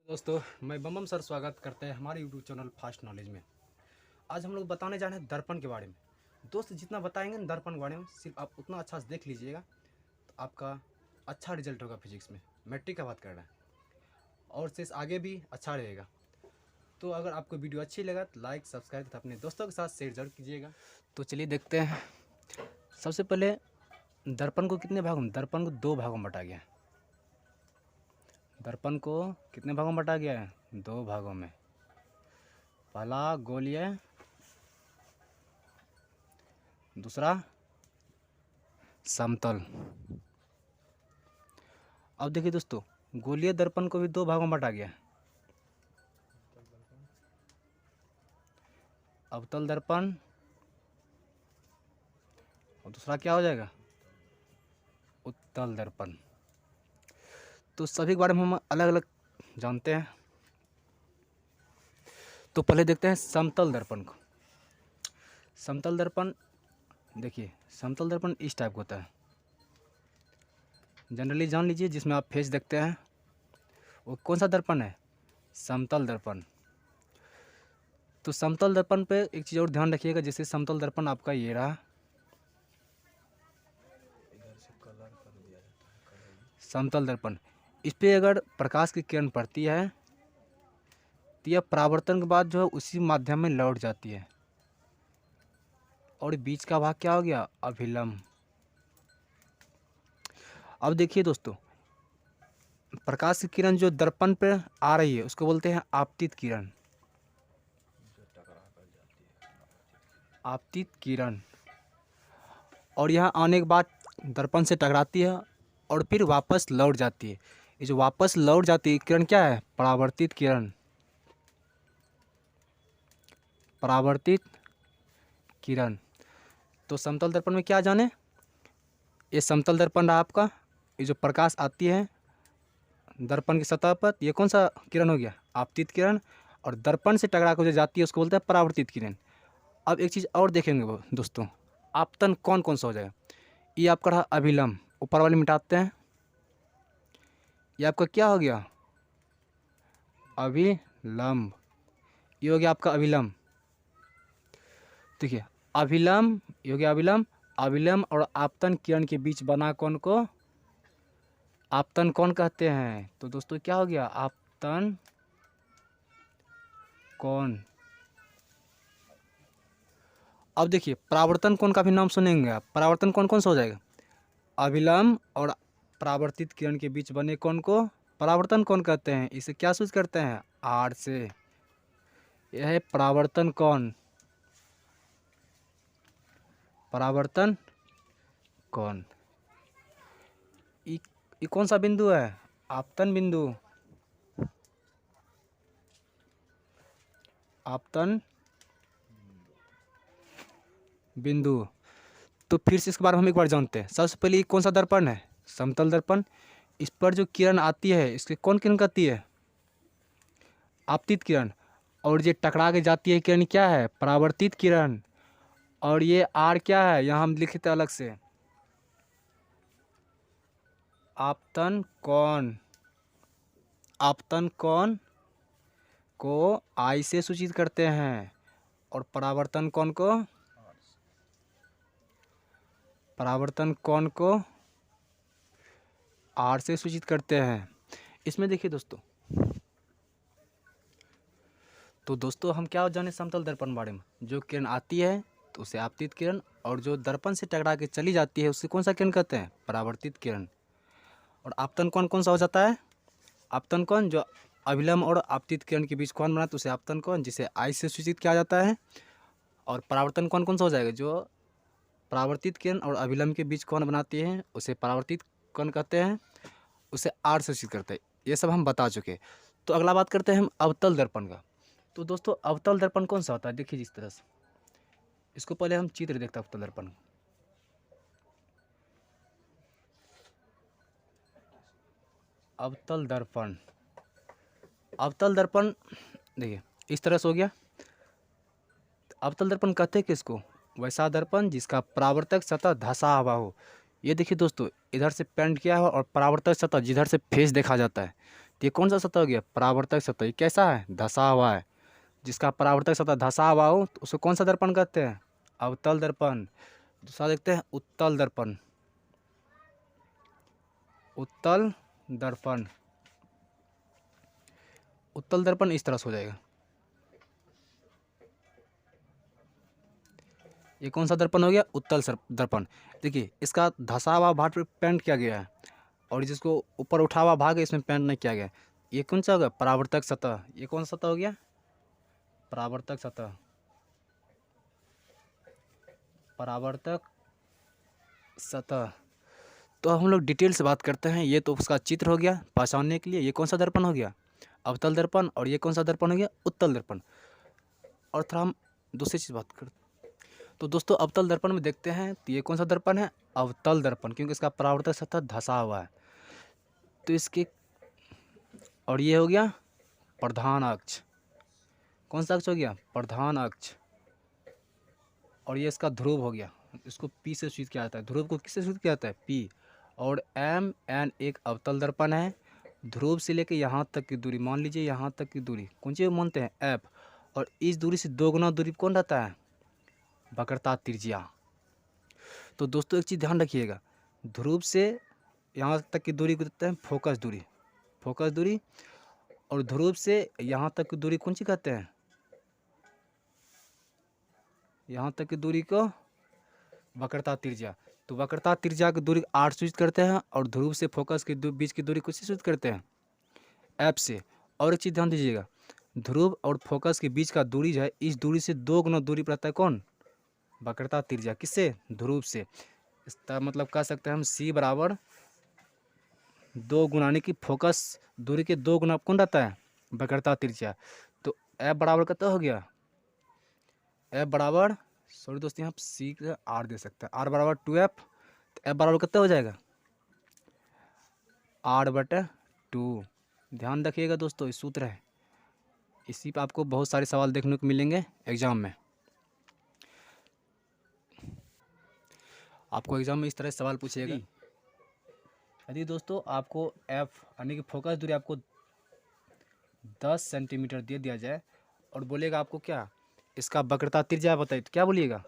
दोस्तों, मैं बमबम सर स्वागत करते हैं हमारे यूट्यूब चैनल फास्ट नॉलेज में। आज हम लोग बताने जा रहे हैं दर्पण के बारे में। दोस्त जितना बताएंगे ना दर्पण के बारे में, सिर्फ आप उतना अच्छा से देख लीजिएगा तो आपका अच्छा रिजल्ट होगा फिजिक्स में। मैट्रिक का बात कर रहे हैं और शेष आगे भी अच्छा रहेगा। तो अगर आपको वीडियो अच्छी लगा तो लाइक सब्सक्राइब तथा अपने दोस्तों के साथ शेयर जरूर कीजिएगा। तो चलिए देखते हैं। सबसे पहले दर्पण को कितने भागों में, दर्पण को 2 भागों में बांटा गया है। दर्पण को कितने भागों में बांटा गया है? 2 भागों में। पहला गोलीय, दूसरा समतल। अब देखिए दोस्तों, गोलीय दर्पण को भी 2 भागों में बांटा गया है। अवतल दर्पण और दूसरा क्या हो जाएगा? उत्तल दर्पण। तो सभी के बारे में हम अलग अलग जानते हैं। तो पहले देखते हैं समतल दर्पण को। समतल दर्पण देखिए, समतल दर्पण इस टाइप का होता है। जनरली जान लीजिए, जिसमें आप फेस देखते हैं वो कौन सा दर्पण है? समतल दर्पण। तो समतल दर्पण पे एक चीज़ और ध्यान रखिएगा, जैसे समतल दर्पण आपका ये रहा, समतल दर्पण। इस पे अगर प्रकाश की किरण पड़ती है तो यह परावर्तन के बाद जो है उसी माध्यम में लौट जाती है और बीच का भाग क्या हो गया? अभिलंब। अब देखिए दोस्तों, प्रकाश की किरण जो दर्पण पे आ रही है उसको बोलते हैं आपतित किरण। आपतित किरण। और यहाँ आने के बाद दर्पण से टकराती है और फिर वापस लौट जाती है। ये जो वापस लौट जाती है किरण क्या है? परावर्तित किरण। परावर्तित किरण। तो समतल दर्पण में क्या जाने? ये समतल दर्पण रहा आपका। ये जो प्रकाश आती है दर्पण की सतह पर, ये कौन सा किरण हो गया? आपतित किरण। और दर्पण से टकरा कर जो जाती है उसको बोलते हैं परावर्तित किरण। अब एक चीज़ और देखेंगे वो दोस्तों, आपतन कौन कौन सा हो जाएगा? ये आपका रहा अभिलंब, ऊपर वाले मिटाते हैं। ये आपका क्या हो गया? अभिलंब। ये हो गया आपका अभिलंब। देखिए, अभिलंब, ये हो गया अभिलंब। अभिलंब और आपतन किरण के बीच बना कोण को आपतन कोण कहते हैं। तो दोस्तों क्या हो गया? आपतन कोण। अब देखिए, परावर्तन कोण का भी नाम सुनेंगे आप। परावर्तन कोण कौन सा हो जाएगा? अभिलंब और परावर्तित किरण के बीच बने कोण को परावर्तन कोण कहते हैं। इसे क्या सूचित करते हैं? आर से। यह है परावर्तन कोण। परावर्तन कोण। ये कौन सा बिंदु है? आपतन बिंदु। आपतन बिंदु। तो फिर से इसके बारे में हम एक बार जानते हैं। सबसे पहले ये कौन सा दर्पण है? समतल दर्पण। इस पर जो किरण आती है इसके कौन किरण कहती है? आपतित किरण। और ये टकरा के जाती है किरण क्या है? परावर्तित किरण। और ये आर क्या है? यहाँ हम लिखते अलग से, आपतन कोण। आपतन कोण को आई से सूचित करते हैं और परावर्तन कोण को आर से सूचित करते हैं। इसमें देखिए दोस्तों, तो दोस्तों हम क्या जाने समतल दर्पण बारे में? जो किरण आती है तो उसे आपतित किरण, और जो दर्पण से टकरा के चली जाती है उसे कौन सा किरण कहते हैं? परावर्तित किरण। और आपतन कोण कौन सा हो जाता है? आपतन कोण जो अभिलंब और आपतित किरण के बीच कोण बना तो उसे आपतन कोण, जिसे आई से सूचित किया जाता है। और परावर्तन कोण कौन सा हो जाएगा? जो परावर्तित किरण और अभिलंब के बीच कोण बनाती है उसे परावर्तित कोण कहते हैं, उसे आर से सूचित करते हैं। ये सब हम बता चुके। तो अगला बात करते हैं हम अवतल दर्पण का। तो दोस्तों अवतल दर्पण कौन सा होता है? देखिए जिस तरह से, इसको पहले हम चित्र देखते हैं अवतल दर्पण। अवतल दर्पण। अवतल दर्पण देखिए इस तरह से हो गया। अवतल दर्पण कहते हैं किसको? वैसा दर्पण जिसका परावर्तक सतह धंसा हुआ हो। ये देखिए दोस्तों, इधर से पेंट किया हो और परावर्तक सतह जिधर से फेस देखा जाता है, तो ये कौन सा सतह हो गया? परावर्तक सतह। ये कैसा है? धंसा हुआ है। जिसका परावर्तक सतह धंसा हुआ हो तो उसको कौन सा दर्पण कहते हैं? अवतल दर्पण। दूसरा देखते हैं उत्तल दर्पण। उत्तल दर्पण। उत्तल दर्पण इस तरह से हो जाएगा। ये कौन सा दर्पण हो गया? उत्तल दर्पण। देखिए इसका धंसा हुआ भाग पे पेंट किया गया है और जिसको ऊपर उठा हुआ भाग है इसमें पेंट नहीं किया गया। ये कौन सा हो गया? परावर्तक सतह। ये कौन सा सतह हो गया? परावर्तक सतह। परावर्तक सतह। तो अब हम लोग डिटेल से बात करते हैं। ये तो उसका चित्र हो गया पहचानने के लिए। ये कौन सा दर्पण हो गया? अवतल दर्पण। और ये कौन सा दर्पण हो गया? उत्तल दर्पण। और थोड़ा हम दूसरी चीज़ बात करते हैं। तो दोस्तों अवतल दर्पण में देखते हैं तो ये कौन सा दर्पण है? अवतल दर्पण, क्योंकि इसका परावर्तक सतह धंसा हुआ है। तो इसके और ये हो गया प्रधान अक्ष। कौन सा अक्ष हो गया? प्रधान अक्ष। और ये इसका ध्रुव हो गया। इसको पी से सूचित किया जाता है। ध्रुव को किससे सूचित किया जाता है? पी। और एम एन एक अवतल दर्पण है। ध्रुव से लेकर यहाँ तक की दूरी, मान लीजिए यहाँ तक की दूरी कौन सी मानते हैं? एफ। और इस दूरी से 2 गुना दूरी कौन रहता है? वक्रता त्रिज्या। तो दोस्तों एक चीज़ ध्यान रखिएगा, ध्रुव से यहाँ तक की दूरी को देते हैं फोकस दूरी। फोकस दूरी। और ध्रुव से यहाँ तक की दूरी कौन सी कहते हैं? यहाँ तक की दूरी को वक्रता त्रिज्या। तो वक्रता त्रिज्या की दूरी 8 सूचित करते हैं और ध्रुव से फोकस के बीच की दूरी किससे सूचित करते हैं? एफ से। और एक चीज़ ध्यान दीजिएगा, ध्रुव और फोकस के बीच का दूरी जो है इस दूरी से 2 गुना दूरी पर रहता है कौन? वक्रता त्रिज्या। किससे? ध्रुव से। इसका मतलब कह सकते हैं हम C बराबर 2 गुना, यानी कि फोकस दूरी के 2 गुना कौन रहता है? वक्रता त्रिज्या। तो F बराबर कितना हो गया? F बराबर, सॉरी दोस्तों यहाँ C का R दे सकते हैं, R बराबर 2F। तो F बराबर कितना हो जाएगा? R/2। ध्यान रखिएगा दोस्तों, इस सूत्र है, इसी पे आपको बहुत सारे सवाल देखने को मिलेंगे एग्जाम में। आपको एग्जाम में इस तरह से सवाल पूछेगा। यदि दोस्तों आपको F यानी कि फोकस दूरी आपको 10 सेंटीमीटर दे दिया जाए और बोलेगा आपको क्या? इसका वक्रता त्रिज्या बताइए, तो क्या बोलिएगा?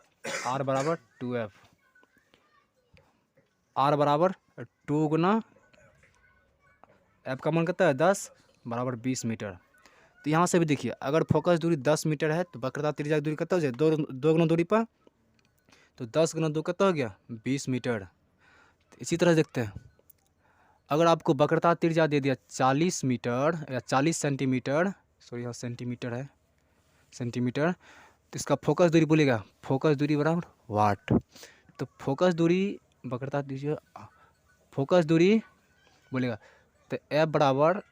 R बराबर 2F। R बराबर 2 गुना F का मान कितना है? 10 बराबर 20 मीटर। तो यहाँ से भी देखिए, अगर फोकस दूरी 10 मीटर है तो वक्रता त्रिज्या की दूरी कितना हो जाए? 2 गुना दूरी पर, तो 10 गुना 2 कितना हो गया? 20 मीटर। तो इसी तरह देखते हैं, अगर आपको वक्रता त्रिज्या दे दिया 40 मीटर या 40 सेंटीमीटर, सॉरी यहाँ सेंटीमीटर है, सेंटीमीटर, तो इसका फोकस दूरी बोलेगा, फोकस दूरी बराबर वाट। तो फोकस दूरी वक्रता त्रिज्या फोकस दूरी बोलेगा, तो F बराबर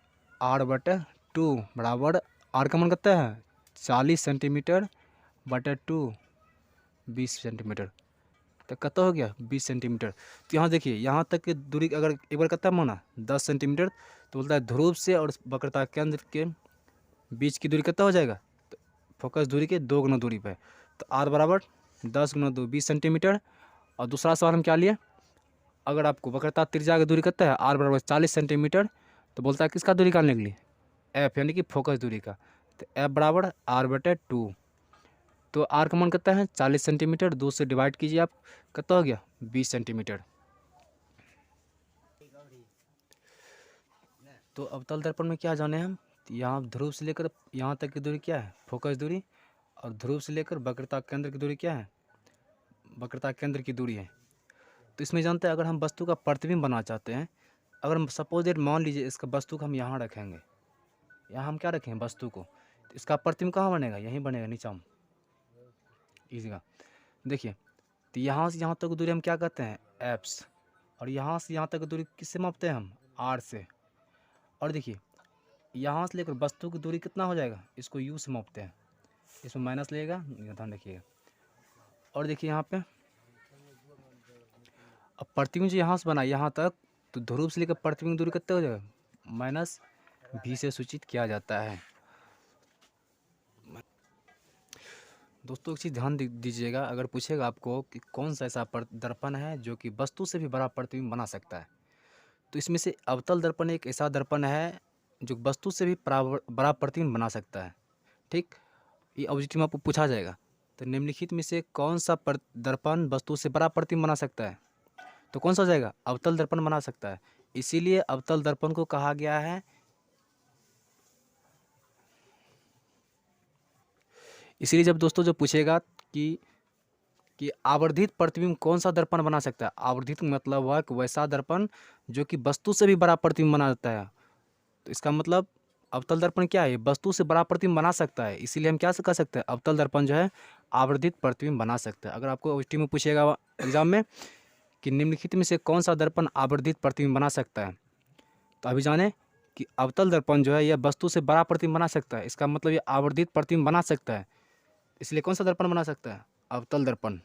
R/2 बराबर R का मान कितना है? 40 सेंटीमीटर बटे 2 20 सेंटीमीटर। तो कितना हो गया? 20 सेंटीमीटर। तो यहाँ देखिए, यहाँ तक की दूरी अगर एक बार कितना माना 10 सेंटीमीटर, तो बोलता है ध्रुव से और वक्रता केंद्र के बीच की दूरी कितना हो जाएगा? तो फोकस दूरी के 2 गुना दूरी पे। तो R बराबर 10 गुना 2 20 सेंटीमीटर। और दूसरा सवाल हम क्या लिए, अगर आपको वक्रता त्रिज्या की दूरी कितना है? R बराबर 40 सेंटीमीटर, तो बोलता है किसका दूरी निकालने के लिए? F यानी कि फोकस दूरी का। तो F बराबर R/2। तो R का मान कितना है? 40 सेंटीमीटर। 2 से डिवाइड कीजिए आप, कितना हो गया? 20 सेंटीमीटर। तो अवतल दर्पण में क्या जाने हम, यहाँ ध्रुव से लेकर यहाँ तक की दूरी क्या है? फोकस दूरी। और ध्रुव से लेकर वक्रता केंद्र की दूरी क्या है? वक्रता केंद्र की दूरी है। तो इसमें जानते हैं, अगर हम वस्तु का प्रतिबिंब बनाना चाहते हैं, अगर हम सपोज दैट मान लीजिए इसका वस्तु को हम यहाँ रखेंगे, यहाँ हम क्या रखेंगे? वस्तु को, तो इसका प्रतिबिंब कहाँ बनेगा? यहीं बनेगा, नीचे हम इसी का। देखिए, तो यहाँ से यहाँ तक की दूरी हम क्या कहते हैं? एप्स। और यहाँ से यहाँ तक की दूरी किससे मापते हैं हम? R से। और देखिए, यहाँ से लेकर वस्तु की दूरी कितना हो जाएगा? इसको U से मापते हैं, इसमें माइनस लगेगा, ध्यान रखिएगा। और देखिए यहाँ पे अब प्रतिबिंब जो यहाँ से बना यहाँ तक, तो ध्रुव से लेकर प्रतिबिंब की दूरी कितना हो जाएगा? -V से सूचित किया जाता है। दोस्तों एक चीज़ ध्यान दीजिएगा, अगर पूछेगा आपको कि कौन सा ऐसा दर्पण है जो कि वस्तु से भी बड़ा प्रतिबिंब बना सकता है, तो इसमें से अवतल दर्पण एक ऐसा दर्पण है जो वस्तु से भी बड़ा प्रतिबिंब बना सकता है। ठीक, ये ऑब्जेक्टिव में आपको पूछा जाएगा। तो निम्नलिखित में से कौन सा दर्पण वस्तु से बड़ा प्रतिबिंब बना सकता है? तो कौन सा हो जाएगा? अवतल दर्पण बना सकता है। इसीलिए अवतल दर्पण को कहा गया है, इसीलिए जब दोस्तों जो पूछेगा कि आवर्धित प्रतिबिंब कौन सा दर्पण बना सकता है, आवर्धित मतलब हुआ कि वैसा दर्पण जो कि वस्तु से भी बड़ा प्रतिबिंब बना देता है। तो इसका मतलब अवतल दर्पण क्या है? वस्तु से बड़ा प्रतिबिंब बना सकता है। इसीलिए हम क्या कह सकते हैं? अवतल दर्पण जो है आवर्धित प्रतिबिंब बना सकता है। अगर आपको OJT में पूछेगा एग्जाम में कि निम्नलिखित में से कौन सा दर्पण आवर्धित प्रतिबिंब बना सकता है, तो अभी जाने कि अवतल दर्पण जो है यह वस्तु से बड़ा प्रतिबिंब बना सकता है। इसका मतलब ये आवर्धित प्रतिबिंब बना सकता है। इसलिए कौन सा दर्पण बना सकता है? अवतल दर्पण।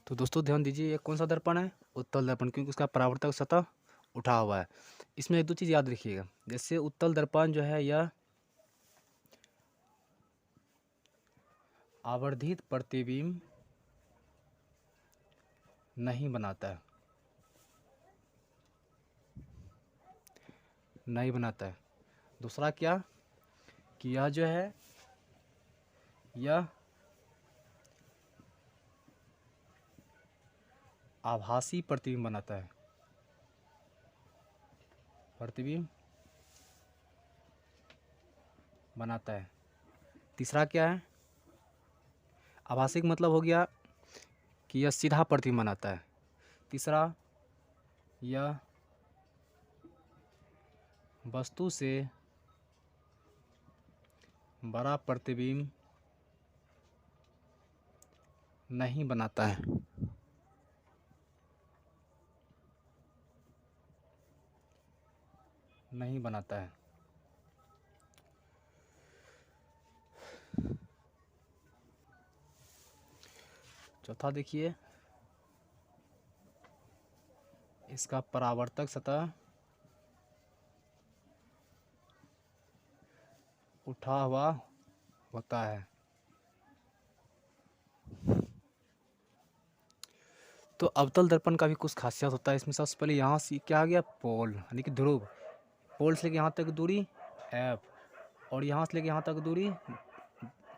तो दोस्तों ध्यान दीजिए, ये कौन सा दर्पण है? उत्तल दर्पण, क्योंकि उसका परावर्तक सतह उठा हुआ है। इसमें एक दो चीज़ याद रखिएगा, जैसे उत्तल दर्पण जो है यह आवर्धित प्रतिबिंब नहीं बनाता है, नहीं बनाता है। दूसरा क्या कि यह जो है यह आभासी प्रतिबिंब बनाता है, प्रतिबिंब बनाता है। तीसरा क्या है? आभासी का मतलब हो गया कि यह सीधा प्रतिबिंब बनाता है। तीसरा, यह वस्तु से बड़ा प्रतिबिंब नहीं बनाता है, नहीं बनाता है। चौथा देखिए, इसका परावर्तक सतह उठा हुआ होता है। तो अवतल दर्पण का भी कुछ खासियत होता है। इसमें सबसे पहले यहाँ से क्या आ गया? पोल, यानी कि ध्रुव। पोल से लेके यहाँ तक दूरी F, और यहाँ से लेके यहाँ तक दूरी,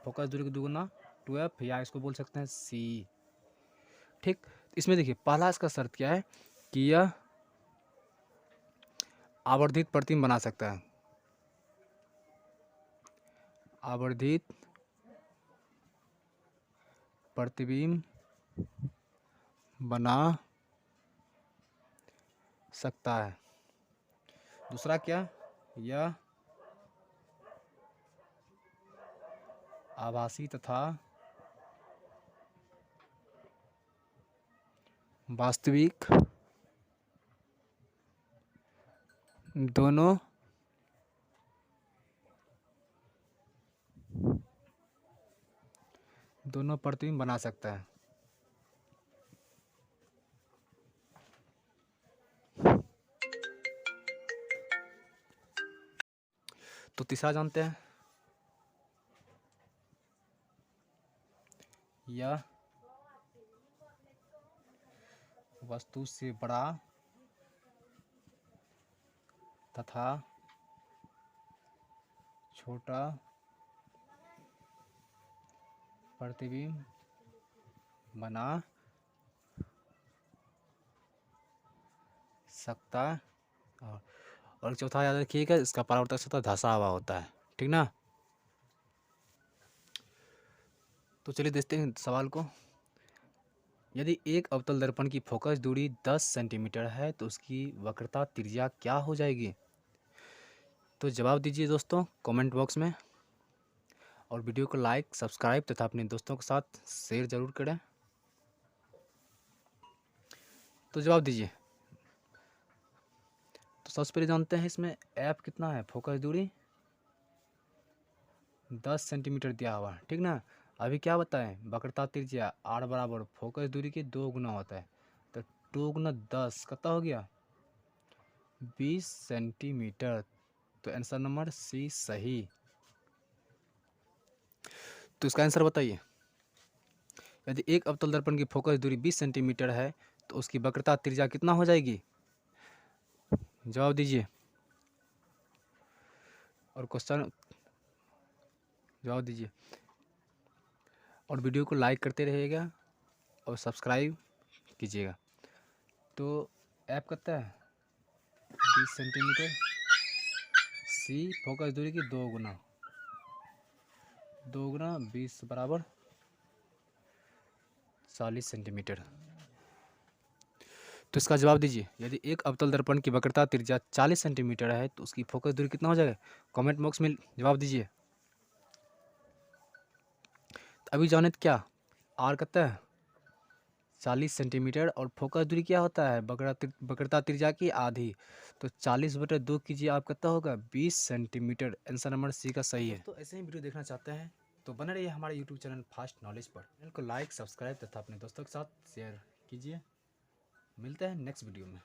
फोकस दूरी की दुगुना 2F, या इसको बोल सकते हैं C। ठीक, इसमें देखिए पहला इसका शर्त क्या है कि यह आवर्धित प्रतिबिंब बना सकता है, आवर्धित प्रतिबिंब बना सकता है। दूसरा क्या? यह आभासी तथा वास्तविक दोनों प्रतिबिंब बना सकता है। तो तीसरा जानते हैं, यह वस्तु से बड़ा तथा छोटा प्रतिबिंब बना सकता है। और चौथा याद रखिएगा, इसका परावर्तक सतह धंसा हुआ होता है। ठीक ना? तो चलिए देखते हैं सवाल को। यदि एक अवतल दर्पण की फोकस दूरी 10 सेंटीमीटर है तो उसकी वक्रता त्रिज्या क्या हो जाएगी? तो जवाब दीजिए दोस्तों कमेंट बॉक्स में, और वीडियो को लाइक, सब्सक्राइब तथा अपने दोस्तों के साथ शेयर जरूर करें। तो जवाब दीजिए। तो सबसे पहले जानते हैं इसमें F कितना है? फोकस दूरी 10 सेंटीमीटर दिया हुआ है। ठीक ना? अभी क्या बताएं? वक्रता त्रिज्या R बराबर फोकस दूरी के 2 गुना होता है। तो 2 गुना 10 कितना हो गया? 20 सेंटीमीटर। तो आंसर नंबर C सही। तो इसका आंसर बताइए। यदि एक अवतल दर्पण की फोकस दूरी 20 सेंटीमीटर है तो उसकी वक्रता त्रिज्या कितना हो जाएगी? जवाब दीजिए और क्वेश्चन जवाब दीजिए और वीडियो को लाइक करते रहिएगा और सब्सक्राइब कीजिएगा। तो ऐप करता है 20 सेंटीमीटर, सी फोकस दूरी की 2 गुना 20 बराबर 40 सेंटीमीटर। तो इसका जवाब दीजिए। यदि एक अवतल दर्पण की वक्रता त्रिज्या 40 सेंटीमीटर है तो उसकी फोकस दूरी कितना हो जाएगा? कमेंट बॉक्स में जवाब दीजिए। अभी जाने तो क्या आर करता है 40 सेंटीमीटर और फोकस दूरी क्या होता है? वक्रता त्रिज्या की आधी। तो 40/2 कीजिए, आप कितना होगा? 20 सेंटीमीटर। आंसर नंबर सी का सही है। तो ऐसे ही वीडियो देखना चाहते हैं तो बने रहिए हमारे यूट्यूब चैनल फास्ट नॉलेज पर। चैनल को लाइक, सब्सक्राइब तथा अपने दोस्तों के साथ शेयर कीजिए। मिलते हैं नेक्स्ट वीडियो में।